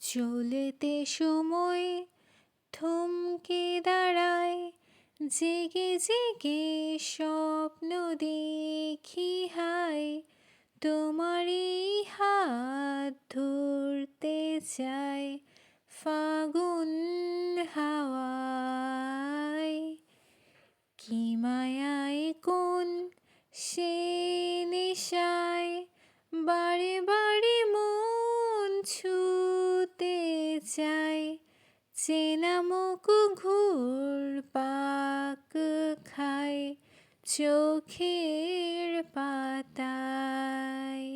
চলতে সময় থমকে দাঁড়ায়, জেগে জেগে স্বপ্ন দেখি হায়, তোমারই হাত ধরতে চাই ফাগুন হাওয়ায়। কি মায়ায় কোন সে নেশায় বারে বারে মন ছুতে চায়, চেনা মুখ ঘুরপাক খায় চোখের পাতায়।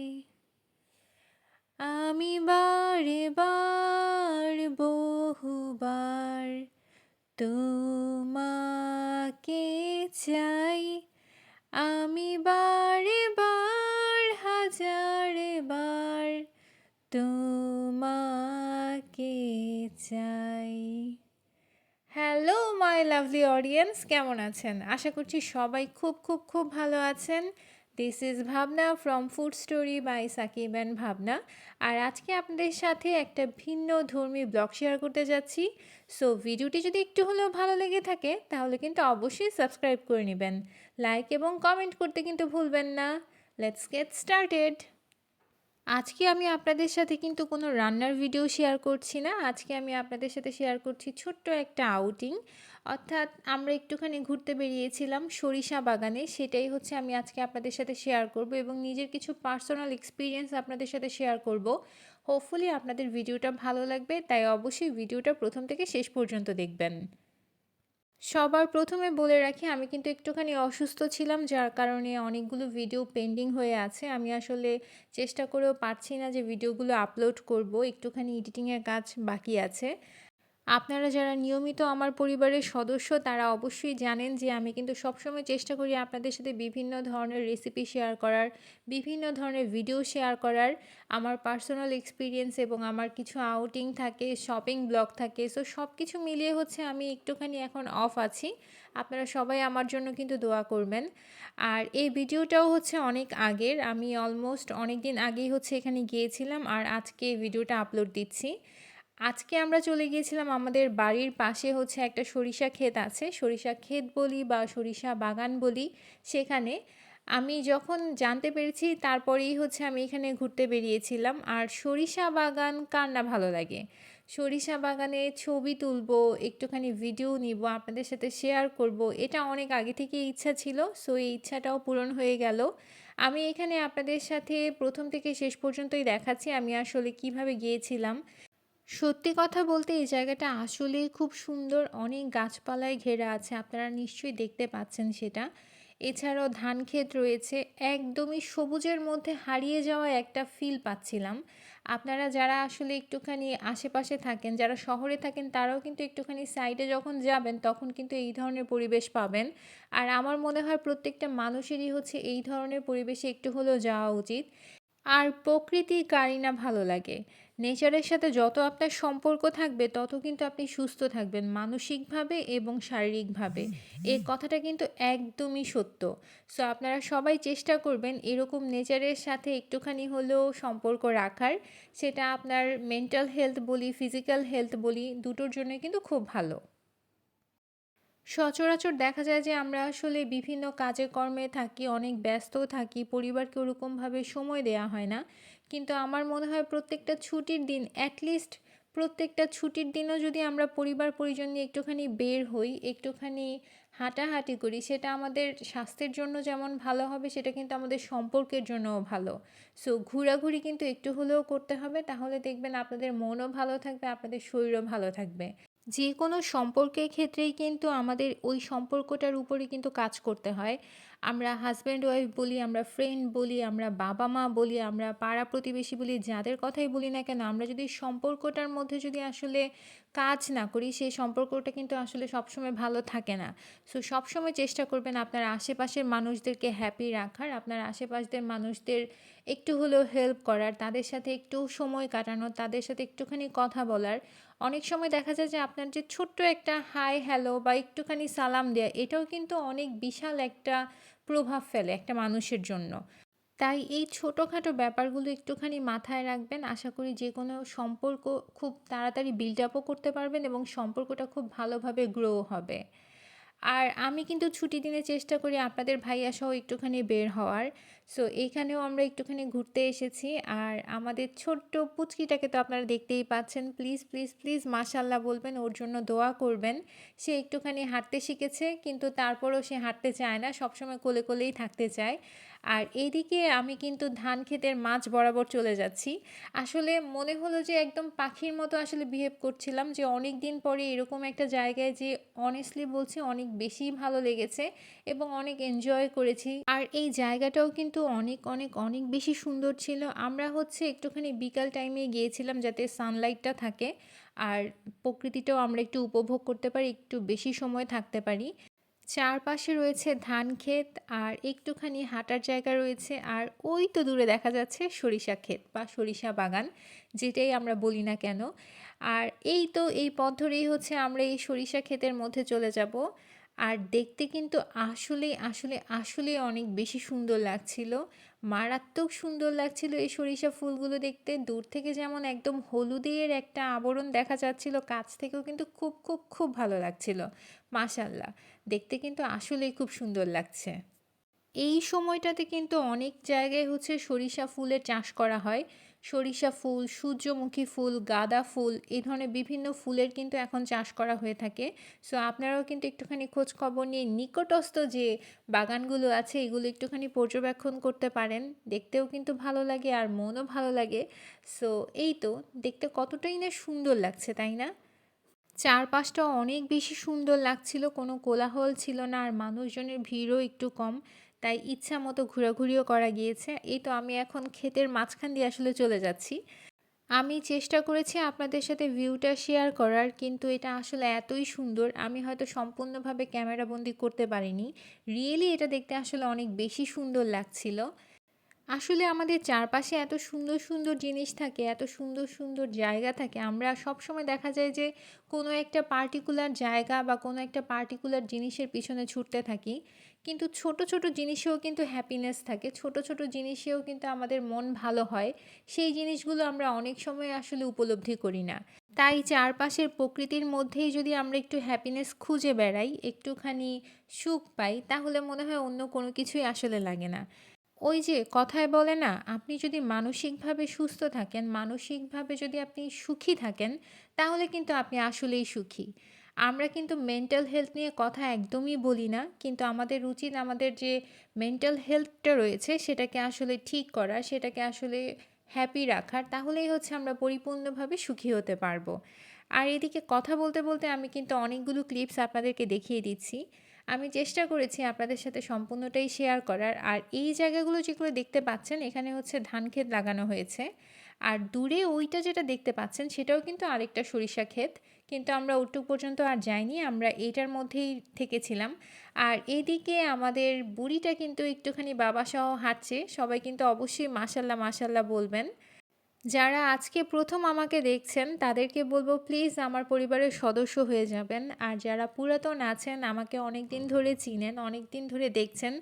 আমি বারে বার বহুবার তোমাকে চাই, আমি বারে বার হাজার বার তোমাকে চাই। হ্যালো মাই লাভলি অডিয়েন্স, কেমন আছেন? আশা করছি সবাই খুব খুব খুব ভালো আছেন। This is Bhabna from food story by Sakib and Bhabna. আর আজকে আপনাদের সাথে একটা ভিন্ন ধর্মী ব্লগ শেয়ার করতে যাচ্ছি। সো ভিডিওটি যদি একটু হলেও ভালো লেগে থাকে তাহলে কিন্তু অবশ্যই সাবস্ক্রাইব করে নেবেন, লাইক এবং কমেন্ট করতে কিন্তু ভুলবেন না। Let's get started. আজকে আমি আপনাদের সাথে কিন্তু কোনো রান্নার ভিডিও শেয়ার করছি না। আজকে আমি আপনাদের সাথে শেয়ার করছি ছোট্ট একটা আউটিং, অর্থাৎ আমরা একটুখানি ঘুরতে বেরিয়েছিলাম সরিষা বাগানে। সেটাই হচ্ছে আমি আজকে আপনাদের সাথে শেয়ার করব এবং নিজের কিছু পার্সোনাল এক্সপিরিয়েন্স আপনাদের সাথে শেয়ার করব। হোপফুলি আপনাদের ভিডিওটা ভালো লাগবে, তাই অবশ্যই ভিডিওটা প্রথম থেকে শেষ পর্যন্ত দেখবেন। সবার প্রথমে বলে রাখি, আমি কিন্তু একটুখানি অসুস্থ ছিলাম, যার কারণে অনেকগুলো ভিডিও পেন্ডিং হয়ে আছে। আমি আসলে চেষ্টা করেও পারছি না যে ভিডিওগুলো আপলোড করব, একটুখানি এডিটিংয়ের কাজ বাকি আছে। আপনারা যারা নিয়মিত আমার পরিবারের সদস্য তারা অবশ্যই জানেন যে আমি কিন্তু সবসময় চেষ্টা করি আপনাদের সাথে বিভিন্ন ধরনের রেসিপি শেয়ার করার, বিভিন্ন ধরনের ভিডিও শেয়ার করার। আমার পার্সোনাল এক্সপিরিয়েন্স এবং আমার কিছু আউটিং থাকে, শপিং ব্লগ থাকে। সো সব কিছু মিলিয়ে হচ্ছে আমি একটুখানি এখন অফ আছি। আপনারা সবাই আমার জন্য কিন্তু দোয়া করবেন। আর এই ভিডিওটাও হচ্ছে অনেক আগের, আমি অলমোস্ট অনেক দিন আগেই হচ্ছে এখানে গিয়েছিলাম আর আজকে এই ভিডিওটা আপলোড দিচ্ছি। আজকে আমরা চলে গিয়েছিলাম, আমাদের বাড়ির পাশে হচ্ছে একটা সরিষা ক্ষেত আছে, সরিষা ক্ষেত বলি বা সরিষা বাগান বলি। সেখানে আমি যখন জানতে পেরেছি তারপরেই হচ্ছে আমি এখানে ঘুরতে বেরিয়েছিলাম। আর সরিষা বাগান কার না ভালো লাগে? সরিষা বাগানে ছবি তুলবো, একটুখানি ভিডিও নিব, আপনাদের সাথে শেয়ার করব, এটা অনেক আগে থেকে ইচ্ছা ছিল। সো এই ইচ্ছাটাও পূরণ হয়ে গেল। আমি এখানে আপনাদের সাথে প্রথম থেকে শেষ পর্যন্তই দেখাচ্ছি আমি আসলে কিভাবে গিয়েছিলাম। সত্যি কথা বলতে এই জায়গাটা আসলেই খুব সুন্দর, অনেক গাছপালায় ঘেরা আছে, আপনারা নিশ্চয়ই দেখতে পাচ্ছেন সেটা। এছাড়াও ধান ক্ষেত রয়েছে, একদমই সবুজের মধ্যে হারিয়ে যাওয়া একটা ফিল পাচ্ছিলাম। আপনারা যারা আসলে একটুখানি আশেপাশে থাকেন, যারা শহরে থাকেন, তারাও কিন্তু একটুখানি সাইডে যখন যাবেন তখন কিন্তু এই ধরনের পরিবেশ পাবেন। আর আমার মনে হয় প্রত্যেকটা মানুষেরই হচ্ছে এই ধরনের পরিবেশে একটু হলেও যাওয়া উচিত। আর প্রকৃতি কারই না ভালো লাগে? নেচারের সাথে যত আপনার সম্পর্ক থাকবে তত কিন্তু আপনি সুস্থ থাকবেন মানসিকভাবে এবং শারীরিকভাবে। এই কথাটা কিন্তু একদমই সত্য। সো আপনারা সবাই চেষ্টা করবেন এরকম নেচারের সাথে একটুখানি হলেও সম্পর্ক রাখার। সেটা আপনার মেন্টাল হেলথ বলি, ফিজিক্যাল হেলথ বলি, দুটোর জন্য কিন্তু খুব ভালো। সচরাচর দেখা যায় যে আমরা আসলে বিভিন্ন কাজে কর্মে থাকি, অনেক ব্যস্ত থাকি, পরিবারকে ওরকমভাবে সময় দেওয়া হয় না। কিন্তু আমার মনে হয় প্রত্যেকটা ছুটির দিন, অ্যাটলিস্ট প্রত্যেকটা ছুটির দিনও যদি আমরা পরিবার পরিজন নিয়ে একটুখানি বের হই, একটুখানি হাঁটাহাঁটি করি, সেটা আমাদের স্বাস্থ্যের জন্য যেমন ভালো হবে, সেটা কিন্তু আমাদের সম্পর্কের জন্যও ভালো। সো ঘোরাঘুরি কিন্তু একটু হলেও করতে হবে, তাহলে দেখবেন আপনাদের মনও ভালো থাকবে, আপনাদের শরীরও ভালো থাকবে। যে কোনো সম্পর্কের ক্ষেত্রেই কিন্তু আমাদের ওই সম্পর্কটার উপরে কিন্তু কাজ করতে হয়। আমরা হাজব্যান্ড ওয়াইফ বলি, আমরা ফ্রেন্ড বলি, আমরা বাবা মা বলি, আমরা পাড়া প্রতিবেশী বলি, যাদের কথাই বলি না কেন, আমরা যদি সম্পর্কটার মধ্যে যদি আসলে কাজ না করি, সেই সম্পর্কটা কিন্তু আসলে সবসময় ভালো থাকে না। সো সবসময় চেষ্টা করবেন আপনার আশেপাশের মানুষদেরকে হ্যাপি রাখার, আপনার আশেপাশের মানুষদের একটু হলেও হেল্প করার, তাদের সাথে একটু সময় কাটানোর, তাদের সাথে একটুখানি কথা বলার। অনেক সময় দেখা যায় যে আপনার যে ছোট্ট একটা হাই হ্যালো বা একটুখানি সালাম দেয়া, এটাও কিন্তু অনেক বিশাল একটা প্রভাব ফেলে একটা মানুষের জন্য। তাই এই ছোটোখাটো ব্যাপারগুলো একটুখানি মাথায় রাখবেন। আশা করি যে কোনো সম্পর্ক খুব তাড়াতাড়ি বিল্ড আপও করতে পারবেন এবং সম্পর্কটা খুব ভালোভাবে গ্রো হবে। আর আমি কিন্তু ছুটির দিনে চেষ্টা করি আপনাদের ভাইয়া সহ একটুখানি বের হওয়ার। সো এইখানেও আমরা একটুখানি ঘুরতে এসেছি। আর আমাদের ছোট্ট পুচকিটাকে তো আপনারা দেখতেই পাচ্ছেন। প্লিজ, প্লিজ, প্লিজ মাশাআল্লাহ বলবেন, ওর জন্য দোয়া করবেন। সে একটুখানি হাঁটতে শিখেছে কিন্তু তারপরেও সে হাঁটতে চায় না, সবসময় কোলে কোলেই থাকতে চায়। আর এইদিকে আমি কিন্তু ধান ক্ষেতের মাঝ বরাবর চলে যাচ্ছি। আসলে মনে হলো যে একদম পাখির মতো আসলে বিহেভ করছিলাম, যে অনেক দিন পরে এরকম একটা জায়গায় যে অনেস্টলি বলছি অনেক বেশিই ভালো লেগেছে এবং অনেক এনজয় করেছি। আর এই জায়গাটাও কিন্তু অনেক অনেক অনেক বেশি সুন্দর ছিল। আমরা হচ্ছে একটুখানি বিকাল টাইমে গিয়েছিলাম যাতে সানলাইটটা থাকে আর প্রকৃতিটাও আমরা একটু উপভোগ করতে পারি, একটু বেশি সময় থাকতে পারি। চারপাশে রয়েছে ধান ক্ষেত আর একটুখানি হাঁটার জায়গা রয়েছে, আর ওই তো দূরে দেখা যাচ্ছে সরিষা ক্ষেত বা সরিষা বাগান, যেটাই আমরা বলি না কেন। আর এই তো এই পথ ধরেই হচ্ছে আমরা এই সরিষা ক্ষেতের মধ্যে চলে যাব। আর দেখতে কিন্তু আসলেই আসলে আসলেই অনেক বেশি সুন্দর লাগছিল। মারাত্মক সুন্দর লাগছিল এই সরিষা ফুলগুলো দেখতে। দূর থেকে যেমন একদম হলুদের একটা আবরণ দেখা যাচ্ছিল, কাছ থেকেও কিন্তু খুব খুব খুব ভালো লাগছিল। মাশাআল্লাহ, দেখতে কিন্তু আসলেই খুব সুন্দর লাগছে। এই সময়টাতে কিন্তু অনেক জায়গায় হচ্ছে সরিষা ফুলের চাষ করা হয়। সরিষা ফুল, সূর্যমুখী ফুল, গাঁদা ফুল, এই ধরনের বিভিন্ন ফুলের কিন্তু এখন চাষ করা হয়ে থাকে। সো আপনারাও কিন্তু একটুখানি খোঁজ খবর নিয়ে নিকটস্থ যে বাগানগুলো আছে এগুলো একটুখানি পর্যবেক্ষণ করতে পারেন। দেখতেও কিন্তু ভালো লাগে আর মনও ভালো লাগে। সো এই তো দেখতে কতটাই না সুন্দর লাগছে, তাই না? চারপাশটা অনেক বেশি সুন্দর লাগছিল, কোনো কোলাহল ছিল না আর মানুষজনের ভিড়ও একটু কম, তাই ইচ্ছা মতো ঘোরাঘুরিও করা গিয়েছে। এই তো আমি এখন ক্ষেতের মাঝখান দিয়ে আসলে চলে যাচ্ছি। আমি চেষ্টা করেছি আপনাদের সাথে ভিউটা শেয়ার করার, কিন্তু এটা আসলে এতই সুন্দর আমি হয়তো সম্পূর্ণভাবে ক্যামেরাবন্দি করতে পারিনি। রিয়েলি এটা দেখতে আসলে অনেক বেশি সুন্দর লাগছিল। আসলে আমাদের চারপাশে এত সুন্দর সুন্দর জিনিস থাকে, এত সুন্দর সুন্দর জায়গা থাকে, আমরা সবসময় দেখা যায় যে কোনো একটা পার্টিকুলার জায়গা বা কোনো একটা পার্টিকুলার জিনিসের পিছনে ছুটতে থাকি, কিন্তু ছোট ছোট জিনিসেও কিন্তু হ্যাপিনেস থাকে, ছোট ছোট জিনিসেও কিন্তু আমাদের মন ভালো হয়। সেই জিনিসগুলো আমরা অনেক সময় আসলে উপলব্ধি করি না। তাই চারপাশের প্রকৃতির মধ্যেই যদি আমরা একটু হ্যাপিনেস খুঁজে বেড়াই, একটুখানি সুখ পাই, তাহলে মনে হয় অন্য কোনো কিছুই আসলে লাগে না। ওই যে কথায় বলে না, আপনি যদি মানসিকভাবে সুস্থ থাকেন, মানসিকভাবে যদি আপনি সুখী থাকেন, তাহলে কিন্তু আপনি আসলেই সুখী। আমরা কিন্তু মেন্টাল হেলথ নিয়ে কথা একদমই বলি না, কিন্তু আমাদের উচিত আমাদের যে মেন্টাল হেলথটা রয়েছে সেটাকে আসলে ঠিক করা, সেটাকে আসলে হ্যাপি রাখার, তাহলেই হচ্ছে আমরা পরিপূর্ণভাবে সুখী হতে পারবো। আর এদিকে কথা বলতে বলতে আমি কিন্তু অনেকগুলো ক্লিপস আপনাদেরকে দেখিয়ে দিচ্ছি। আমি চেষ্টা করেছি আপনাদের সাথে সম্পূর্ণটাই শেয়ার করার। আর এই জায়গাগুলো যেগুলো দেখতে পাচ্ছেন এখানে হচ্ছে ধান ক্ষেত লাগানো হয়েছে। আর দূরে ওইটা যেটা দেখতে পাচ্ছেন সেটাও কিন্তু আরেকটা সরিষা ক্ষেত। কিন্তু আমরা ওটুক পর্যন্ত আর যাইনি, আমরা এইটার মধ্যেই থেকেছিলাম। আর এদিকে আমাদের বুড়িটা কিন্তু একটুখানি বাবা সহ হাঁটছে। সবাই কিন্তু অবশ্যই মাশাল্লাহ মাশাল্লাহ বলবেন। যারা আজকে প্রথম আমাকে দেখছেন তাদেরকে বলবো প্লিজ আমার পরিবারের সদস্য হয়ে যাবেন। আর যারা পুরাতন আছেন, আমাকে অনেক দিন ধরে চিনেন, অনেক দিন ধরে দেখছেন,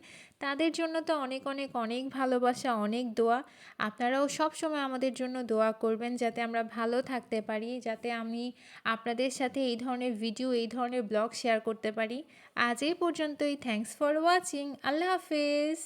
তাদের জন্য তো অনেক অনেক অনেক ভালোবাসা, অনেক দোয়া। আপনারাও সব সময় আমাদের জন্য দোয়া করবেন যাতে আমরা ভালো থাকতে পারি, যাতে আমি আপনাদের সাথে এই ধরনের ভিডিও, এই ধরনের ব্লগ শেয়ার করতে পারি। আজ এই পর্যন্তই। Thanks for watching. আল্লাহ হাফেজ।